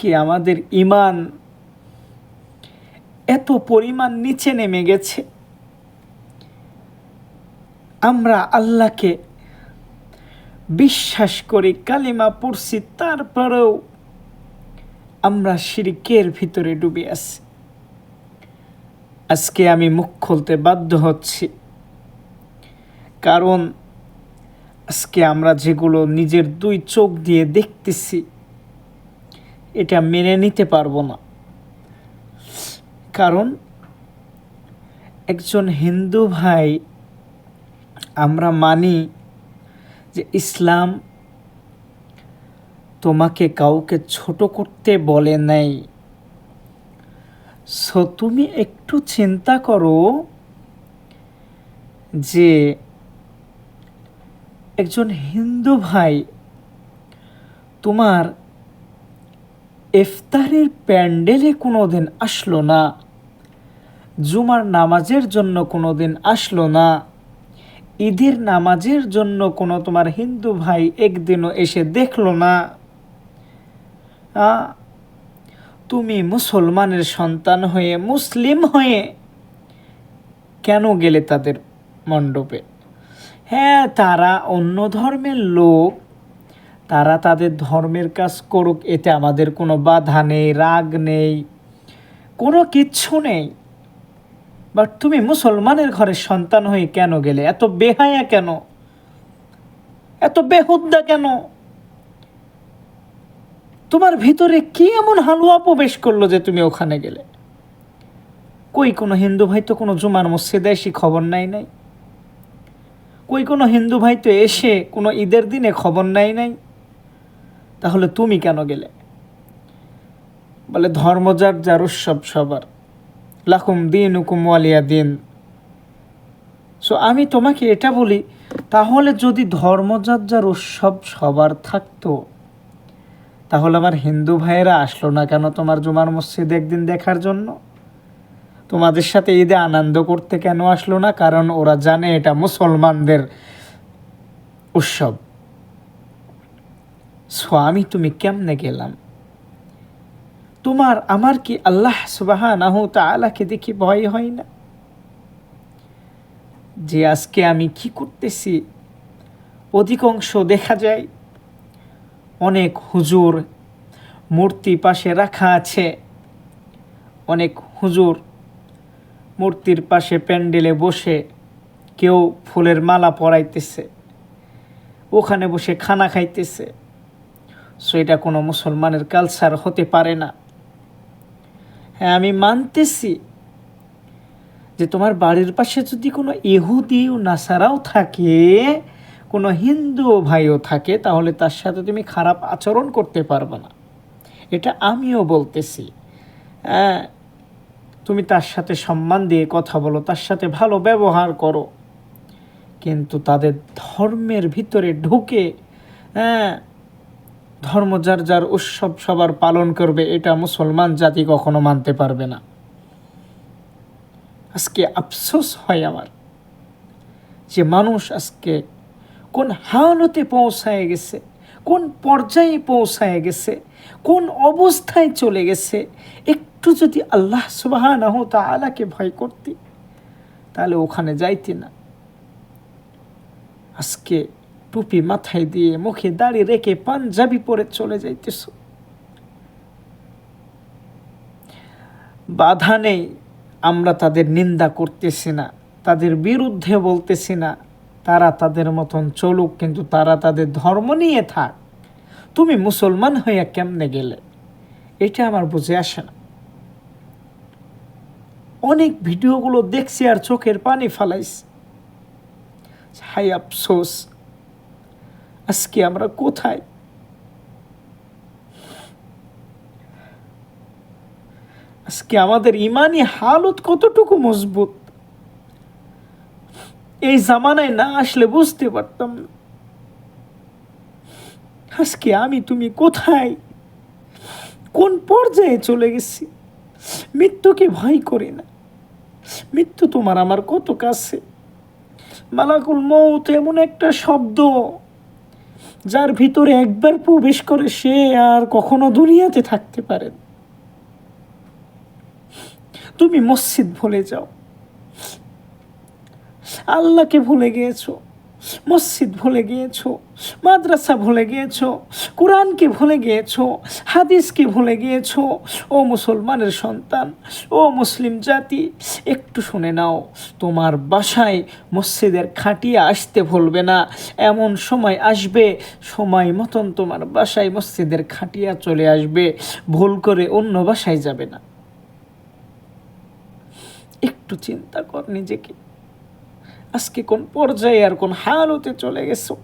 আজকে আমাদের ঈমান এত পরিমাণ নিচে নেমে গেছে, আমরা আল্লাহকে বিশ্বাস করি, কালিমা পড়ছি, তারপরেও আমরা শিরকের ভিতরে ডুবে আছি। আজকে আমি মুখ খুলতে বাধ্য হচ্ছি, কারণ আজকে আমরা যেগুলো নিজের দুই চোখ দিয়ে দেখতেছি এটা মেনে নিতে পারবো না। কারণ একজন হিন্দু ভাই, আমরা মানি যে ইসলাম তোমাকে কাউকে ছোট করতে বলে নাই। সো তুমি একটু চিন্তা করো যে একজন হিন্দু ভাই তোমার ইফতারের প্যান্ডেলে কোনোদিন আসলো না, জুমার নামাজের জন্য কোনোদিন আসলো না, ঈদের নামাজের জন্য কোনো তোমার হিন্দু ভাই একদিনও এসে দেখলো না, তুমি মুসলমানের সন্তান হয়ে, মুসলিম হয়ে কেন গেলে তাদের মণ্ডপে? হ্যাঁ, তারা অন্য ধর্মের লোক, তারা তাদের ধর্মের কাজ করুক, এতে আমাদের কোনো বাধা নেই, রাগ নেই, কোনো কিচ্ছু নেই। বাট তুমি মুসলমানের ঘরের সন্তান হয়ে কেন গেলে? এত বেহায়া কেন? এত বেহুদ্দা কেন? তোমার ভিতরে কি এমন হালুয়া প্রবেশ করলো যে তুমি ওখানে গেলে? কই কোনো হিন্দু ভাই তো কোনো জুমার মসজিদে এসে খবর নাই। কই কোনো হিন্দু ভাই তো এসে কোনো ঈদের দিনে খবর নাই। তাহলে তুমি কেন গেলে? বলে ধর্ম যার যার, উৎসব সবার, লাকুম দীনুকুম ওয়ালিয়া দিন। সো আমি তোমাকে এটা বলি, তাহলে যদি ধর্ম যার যার, উৎসব সবার থাকতো, তাহলে আমার হিন্দু ভাইয়েরা আসলো না কেন তোমার জুমার মসজিদে একদিন দেখার জন্য? তোমাদের সাথে ঈদে আনন্দ করতে কেন আসলো না? কারণ ওরা জানে এটা মুসলমানদের উৎসব। সো আমি তুমি কেমনে গেলাম? তোমার আমার কি আল্লাহ সুবহানাহু তাআলাকে দেখি ভয় হয় না? যে আজকে আমি কি করতেছি, অধিকাংশ দেখা যায় অনেক হুজুর মূর্তি পাশে রাখা আছে, অনেক হুজুর মূর্তির পাশে প্যান্ডেলে বসে কেউ ফুলের মালা পরাইতেছে, ওখানে বসে খানা খাইতেছে। সো এটা কোনো মুসলমানের কালচার হতে পারে না। হ্যাঁ, আমি মানতেছি যে তোমার বাড়ির পাশে যদি কোনো ইহুদি ও নাসারাও থাকে, কোনো হিন্দু ভাইও থাকে, তাহলে তার সাথে তুমি খারাপ আচরণ করতে পারবে না, এটা আমিও বলতেছি। হ্যাঁ, তুমি তার সাথে সম্মান দিয়ে কথা বলো, তার সাথে ভালো ব্যবহার করো, কিন্তু তাদের ধর্মের ভিতরে ঢুকে ধর্ম যার যার, উৎসব সবার পালন করবে, এটা মুসলমান জাতি কখনো মানতে পারবে না। আজকে আফসোস হয় আমার যে মানুষ আজকে কোন হালতে পৌঁছায় গেছে, কোন পর্যায়ে পৌঁছায় গেছে, কোন অবস্থায় চলে গেছে। একটু যদি আল্লাহ সুবহানাহু তাআলাকে ভয় করতি, তাহলে ওখানে যাইতি না। আজকে টুপি মাথায় দিয়ে, মুখে দাড়ি রেখে, পাঞ্জাবি পরে চলে যাইতেছ। বাধা নেই, আমরা তাদের নিন্দা করতেছি না, তাদের বিরুদ্ধে বলতেছি না, তারা তাদের মতন চলুক, কিন্তু তারা তাদের ধর্ম নিয়ে থাক। তুমি মুসলমান হইয়া কেমনে গেলে, এটা আমার বুঝে আসে না। অনেক ভিডিওগুলো দেখছি আর চোখের পানি ফালাইছি। হাই আফসোস, আজকে আমরা কোথায়? আজকে আমাদের ইমানি হালত কতটুকু মজবুত, এই জামানায় না আসলে বুঝতে পারতাম না। আজকে আমি তুমি কোথায়, কোন পর্যায়ে চলে গেছি? মৃত্যুকে ভয় করি না, মৃত্যু তোমার আমার কত কাছে। মালাকুল মউত এমন একটা শব্দ, যার ভিতরে একবার প্রবেশ করে সে আর কখনো দুনিয়াতে থাকতে পারে না। তুমি মসজিদ ভুলে যাও, আল্লাহকে ভুলে গিয়েছো, মসজিদ ভুলে গিয়েছো, মাদ্রাসা ভুলে গিয়েছো, কোরআনকে ভুলে গিয়েছো, হাদিসকে ভুলে গিয়েছো। ও মুসলমানের সন্তান, ও মুসলিম জাতি, একটু শুনে নাও, তোমার বাসায় মসজিদের খাটিয়া আসতে ভুলবে না। এমন সময় আসবে, সময় মতন তোমার বাসায় মসজিদের খাটিয়া চলে আসবে, ভুল করে অন্য বাসায় যাবে না। একটু চিন্তা কর নিজেকে, আজকে কোন পর্যায়ে আর কোন হালতে চলে গেছো।